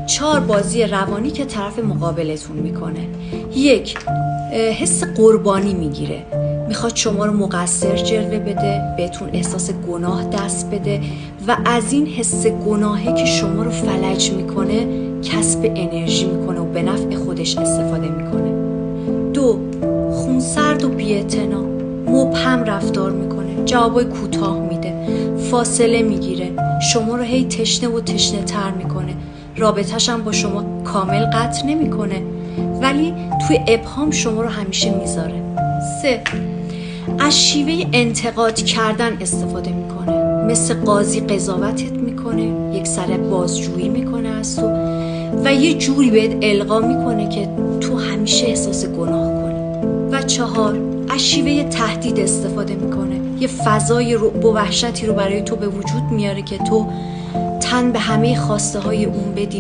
4 بازی روانی که طرف مقابلتون میکنه. 1 حس قربانی میگیره، میخواد شما رو مقصر جلوه بده، بهتون احساس گناه دست بده و از این حس گناهی که شما رو فلج میکنه کسب انرژی میکنه و به نفع خودش استفاده میکنه. 2 خونسرد و بی‌اعتنا، مبهم رفتار میکنه، جوابای کوتاه میده، فاصله میگیره، شما رو هی تشنه و تشنه تر میکنه، رابطه‌ش هم با شما کامل قطع نمیکنه ولی توی ابهام شما رو همیشه میذاره. 3 از شیوه انتقاد کردن استفاده میکنه، مثل قاضی قضاوتت میکنه، یک سر بازجویی میکنه از تو و یه جوری بهت القا میکنه که تو همیشه احساس گناه کنی. و 4 از شیوه تهدید استفاده میکنه، یه فضای رعب و وحشتی رو برای تو به وجود میاره که تو تن به همه خواسته های اون بدی